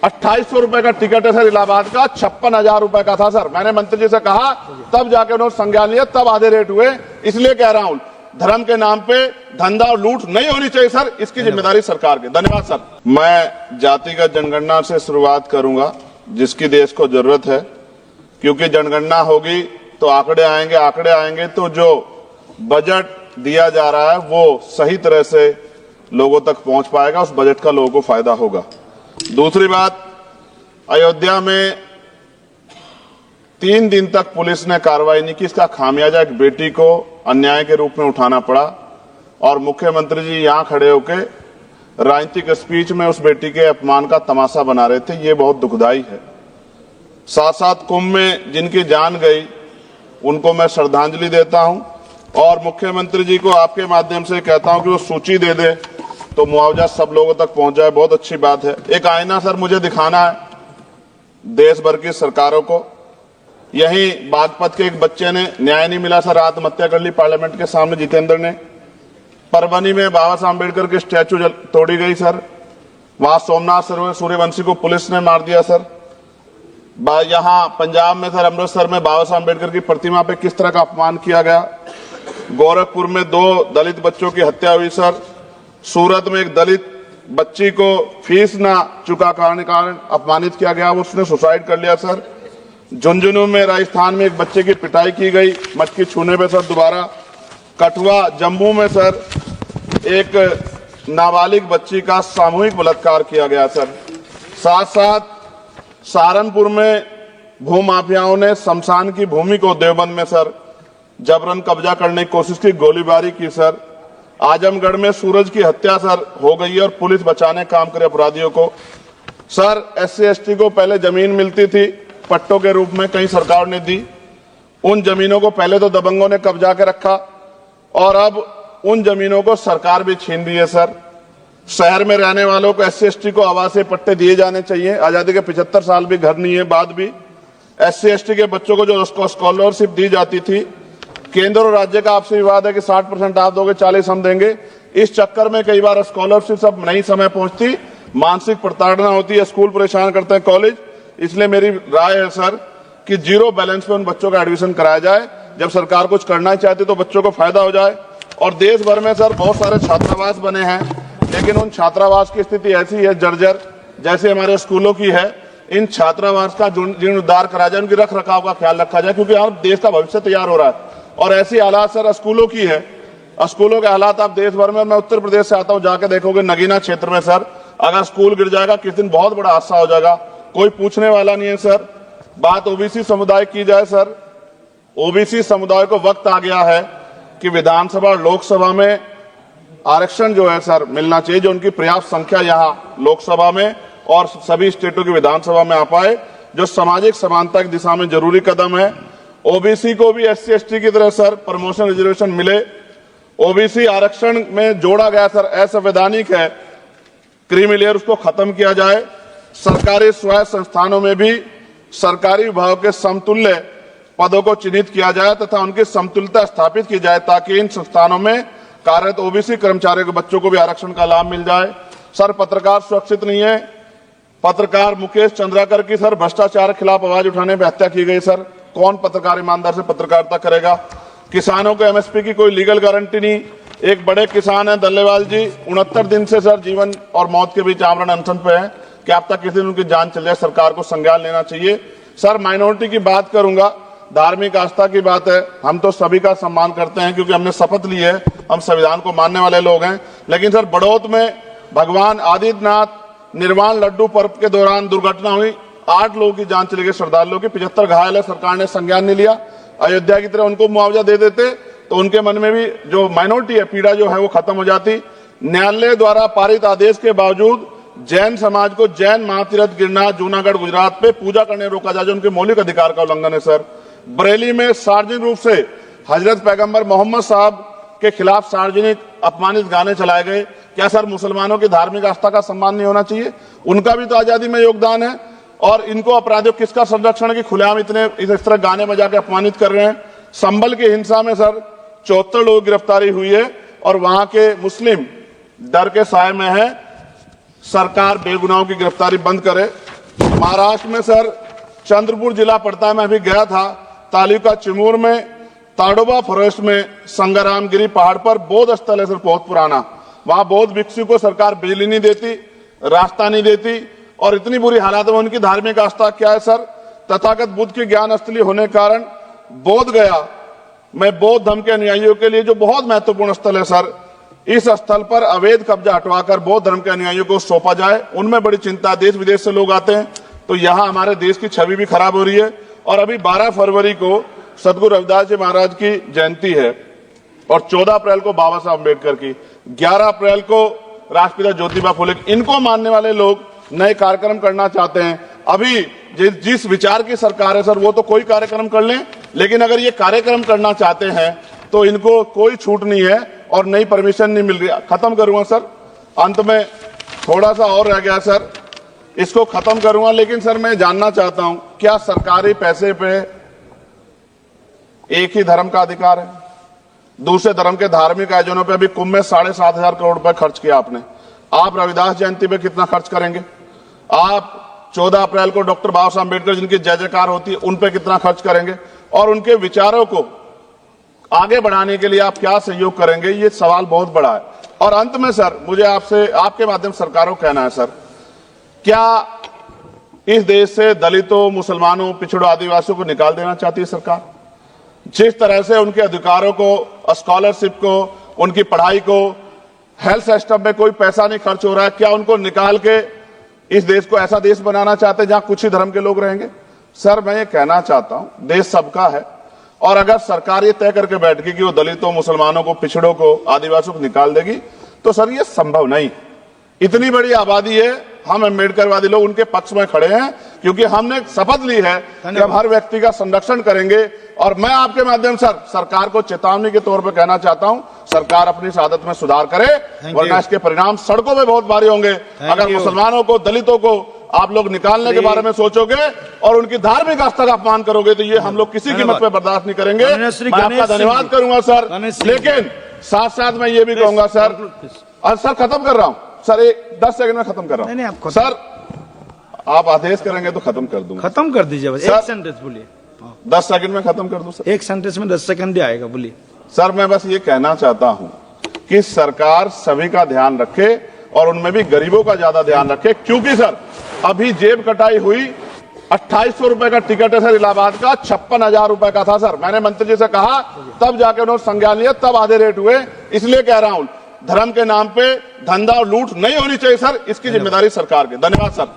2800 रुपए का टिकट है सर इलाहाबाद का, 56,000 रुपए का था सर। मैंने मंत्री जी से कहा, तब जाके उन्होंने संज्ञान लिया, तब आधे रेट हुए। इसलिए कह रहा हूं, धर्म के नाम पे धंधा और लूट नहीं होनी चाहिए सर, इसकी जिम्मेदारी सरकार की। धन्यवाद सर। मैं जातिगत जनगणना से शुरुआत करूंगा, जिसकी देश को जरूरत है, क्योंकि जनगणना होगी तो आंकड़े आएंगे तो जो बजट दिया जा रहा है वो सही तरह से लोगों तक पहुंच पाएगा, उस बजट का लोगों को फायदा होगा। दूसरी बात, अयोध्या में 3 दिन तक पुलिस ने कार्रवाई नहीं की, इसका खामियाजा एक बेटी को अन्याय के रूप में उठाना पड़ा, और मुख्यमंत्री जी यहां खड़े होकर राजनीतिक स्पीच में उस बेटी के अपमान का तमाशा बना रहे थे। ये बहुत दुखदाई है। साथ साथ कुंभ में जिनकी जान गई उनको मैं श्रद्धांजलि देता हूं, और मुख्यमंत्री जी को आपके माध्यम से कहता हूं कि वो सूची दे दे तो मुआवजा सब लोगों तक पहुंच जाए। बहुत अच्छी बात है। एक आईना सर मुझे दिखाना है देश भर की सरकारों को। यहीं बागपत के एक बच्चे ने न्याय नहीं मिला सर, आत्महत्या कर ली पार्लियामेंट के सामने, जितेंद्र ने। परभनी में बाबा साहब अम्बेडकर की स्टैचू तोड़ी गई सर, वहां सोमनाथ सूर्यवंशी को पुलिस ने मार दिया सर। यहां पंजाब में सर, अमृतसर में बाबा साहब अम्बेडकर की प्रतिमा पे किस तरह का अपमान किया गया। गोरखपुर में 2 दलित बच्चों की हत्या हुई सर। सूरत में एक दलित बच्ची को फीस ना चुका कारण अपमानित किया गया, उसने सुसाइड कर लिया सर। झुंझुनू में राजस्थान में एक बच्चे की पिटाई की गई मटकी छूने पे सर दोबारा। कठुआ जम्मू में सर एक नाबालिग बच्ची का सामूहिक बलात्कार किया गया सर। साथ साथ सहारनपुर में भूमाफियाओं ने शमशान की भूमि को देवबंद में सर जबरन कब्जा करने की कोशिश की, गोलीबारी की सर। आजमगढ़ में सूरज की हत्या सर हो गई है और पुलिस बचाने काम करे अपराधियों को सर। SC/ST को पहले जमीन मिलती थी पट्टों के रूप में, कहीं सरकार ने दी। उन जमीनों को पहले तो दबंगों ने कब्जा के रखा और अब उन जमीनों को सरकार भी छीन रही है सर। शहर में रहने वालों को SC/ST को आवासीय पट्टे दिए जाने चाहिए। आजादी के 75 साल भी घर नहीं है, बाद भी SC/ST के बच्चों को जो स्कॉलरशिप दी जाती थी, केंद्र और राज्य का आपसी विवाद है कि 60% आप दोगे, 40 हम देंगे। इस चक्कर में कई बार स्कॉलरशिप सब नहीं समय पहुंचती, मानसिक प्रताड़ना होती है, स्कूल परेशान करते हैं, कॉलेज। इसलिए मेरी राय है सर कि 0 बैलेंस पे उन बच्चों का एडमिशन कराया जाए। जब सरकार कुछ करना चाहती तो बच्चों को फायदा हो जाए। और देश भर में सर बहुत सारे छात्रावास बने हैं, लेकिन उन छात्रावास की स्थिति ऐसी है जर्जर, जैसे हमारे स्कूलों की है। इन छात्रावास का जीर्णोद्धार कराया जाए, उनकी रख रखाव का ख्याल रखा जाए, क्योंकि अब देश का भविष्य तैयार हो रहा है। और ऐसी हालात सर स्कूलों की है, स्कूलों के हालात आप देश भर में, मैं उत्तर प्रदेश से आता हूं, जाके देखोगे नगीना क्षेत्र में सर अगर स्कूल गिर जाएगा किस दिन बहुत बड़ा हादसा हो जाएगा, कोई पूछने वाला नहीं है सर। बात ओबीसी समुदाय की जाए सर, ओबीसी समुदाय को वक्त आ गया है कि विधानसभा और लोकसभा में आरक्षण जो है सर मिलना चाहिए, जो उनकी पर्याप्त संख्या यहाँ लोकसभा में और सभी स्टेटों की विधानसभा में आ पाए, जो सामाजिक समानता की दिशा में जरूरी कदम है। ओबीसी को भी SC/ST की तरह सर प्रमोशन रिजर्वेशन मिले। ओबीसी आरक्षण में जोड़ा गया सर असंवैधानिक है, क्रीमी लेयर, उसको खत्म किया जाए। सरकारी स्वायत्त संस्थानों में भी सरकारी विभाग के समतुल्य पदों को चिन्हित किया जाए तथा उनकी समतुल्यता स्थापित की जाए, ताकि इन संस्थानों में कार्यरत ओबीसी कर्मचारियों के बच्चों को भी आरक्षण का लाभ मिल जाए। सर पत्रकार सुरक्षित नहीं है। पत्रकार मुकेश चंद्राकर की सर भ्रष्टाचार के खिलाफ आवाज उठाने पर हत्या की गई सर। कौन पत्रकार ईमानदार से पत्रकारिता करेगा। किसानों को MSP की कोई लीगल गारंटी नहीं। एक बड़े किसान है दल्लेवाल जी, 69 दिन से सर जीवन और मौत के बीच आमरण अनशन पे है। क्या अब तक किसी दिन उनकी जान चल जाए, सरकार को संज्ञान लेना चाहिए। सर माइनॉरिटी की बात करूंगा, धार्मिक आस्था की बात है, हम तो सभी का सम्मान करते हैं क्योंकि हमने शपथ ली है, हम संविधान को मानने वाले लोग हैं। लेकिन सर बड़ौत में भगवान आदित्यनाथ निर्वाण लड्डू पर्व के दौरान दुर्घटना हुई, 8 लोगों की जान चली गई, श्रद्धालुओं की 75 घायल है, सरकार ने संज्ञान नहीं लिया। अयोध्या की तरह उनको मुआवजा दे देते तो उनके मन में भी जो माइनॉरिटी है पीड़ा जो है वो खत्म हो जाती। न्यायालय द्वारा पारित आदेश के बावजूद जैन समाज को जैन महातीर्थ गिरनार जूनागढ़ गुजरात पे पूजा करने रोका जाए, जो उनके मौलिक अधिकार का उल्लंघन है सर। बरेली में सार्वजनिक रूप से हजरत पैगंबर मोहम्मद साहब के खिलाफ सार्वजनिक अपमानित गाने चलाए गए। क्या सर मुसलमानों की धार्मिक आस्था का सम्मान नहीं होना चाहिए? उनका भी तो आजादी में योगदान है। और इनको अपराधियों किसका संरक्षण है कि खुलेआम इतने इस तरह गाने बजा के अपमानित कर रहे हैं। संभल की हिंसा में सर 74 लोगों की गिरफ्तारी हुई है और वहां के मुस्लिम डर के साए में है। सरकार बेगुनाहों की गिरफ्तारी बंद करे। महाराष्ट्र में सर चंद्रपुर जिला पड़ता है, मैं अभी गया था। तालुका चिमूर में ताडोबा फॉरेस्ट में संग्रामगिरी पहाड़ पर बौद्ध स्थल है सर, बहुत पुराना। वहां बौद्ध भिक्षु को सरकार बिजली नहीं देती, रास्ता नहीं देती, और इतनी बुरी हालत में उनकी धार्मिक आस्था क्या है सर, तथागत बुद्ध की ज्ञान स्थली होने के कारण बोध गया में बौद्ध धर्म के अनुयायियों के लिए जो बहुत महत्वपूर्ण स्थल है सर, इस स्थल पर अवैध कब्जा हटवाकर बौद्ध धर्म के अनुयायियों को सौंपा जाए। उनमें बड़ी चिंता, देश विदेश से लोग आते हैं, तो यहाँ हमारे देश की छवि भी खराब हो रही है। और अभी 12 फरवरी को सदगुरु रविदास जी महाराज की जयंती है और 14 अप्रैल को बाबा साहब अम्बेडकर की, 11 अप्रैल को राष्ट्रपिता ज्योतिबा फुले। इनको मानने वाले लोग नए कार्यक्रम करना चाहते हैं। अभी जिस विचार की सरकार है सर, वो तो कोई कार्यक्रम कर लें, लेकिन अगर ये कार्यक्रम करना चाहते हैं तो इनको कोई छूट नहीं है और नई परमिशन नहीं मिल रही। खत्म करूंगा सर, अंत में थोड़ा सा और रह गया सर, इसको खत्म करूंगा। लेकिन सर मैं जानना चाहता हूं, क्या सरकारी पैसे पे एक ही धर्म का अधिकार है? दूसरे धर्म के धार्मिक आयोजनों पे अभी कुंभ में 7,500 करोड़ रुपए खर्च किया आपने। आप रविदास जयंती पे कितना खर्च करेंगे? आप 14 अप्रैल को डॉक्टर बाबा साहब अम्बेडकर जिनकी जय जयकार होती है, उन पे कितना खर्च करेंगे? और उनके विचारों को आगे बढ़ाने के लिए आप क्या सहयोग करेंगे? ये सवाल बहुत बड़ा है। और अंत में सर, मुझे आपसे, आपके माध्यम से सरकारों को कहना है सर, क्या इस देश से दलितों, मुसलमानों, पिछड़ों, आदिवासियों को निकाल देना चाहती है सरकार? जिस तरह से उनके अधिकारों को, स्कॉलरशिप को, उनकी पढ़ाई को, हेल्थ सिस्टम में कोई पैसा नहीं खर्च हो रहा है, क्या उनको निकाल के इस देश को ऐसा देश बनाना चाहते हैं जहां कुछ ही धर्म के लोग रहेंगे? सर मैं ये कहना चाहता हूं, देश सबका है, और अगर सरकार ये तय करके बैठ गई कि वो दलितों, मुसलमानों को, पिछड़ों को, आदिवासियों को निकाल देगी, तो सर ये संभव नहीं। इतनी बड़ी आबादी है, हम अम्बेडकरवादी लोग उनके पक्ष में खड़े हैं, क्योंकि हमने शपथ ली है कि हम हर व्यक्ति का संरक्षण करेंगे। और मैं आपके माध्यम से सरकार को चेतावनी के तौर पर कहना चाहता हूं, सरकार अपनी इस आदत में सुधार करे, वरना इसके परिणाम सड़कों में बहुत भारी होंगे। अगर मुसलमानों को, दलितों को आप लोग निकालने के बारे में सोचोगे और उनकी धार्मिक आस्था का अपमान करोगे, तो ये हम लोग किसी कीमत पे बर्दाश्त नहीं करेंगे। मैं आपका धन्यवाद करूंगा सर, लेकिन साथ साथ मैं ये भी कहूंगा सर, और सर खत्म कर रहा हूं सर, 10 सेकंड में खत्म कर रहा हूं। नहीं, सर आप आदेश करेंगे तो खत्म कर दूंगा। खत्म कर दीजिए बस, एक सेंटेंस बोलिए। 10 सेकंड में खत्म कर दूं सर? एक सेंटेंस में 10 सेकंड ही आएगा, बोलिए। सर मैं बस ये कहना चाहता हूं कि सरकार सभी का ध्यान रखे और उनमें भी गरीबों का ज्यादा ध्यान रखे, क्योंकि सर अभी जेब कटाई हुई 2800 रुपए का टिकट है सर इलाहाबाद का, 56,000 रुपए का था सर। मैंने मंत्री जी से कहा, तब जाके उन्होंने संज्ञान लिया, तब आधे रेट हुए। इसलिए कह रहा हूं, धर्म के नाम पे धंधा और लूट नहीं होनी चाहिए सर, इसकी जिम्मेदारी सरकार की। धन्यवाद सर।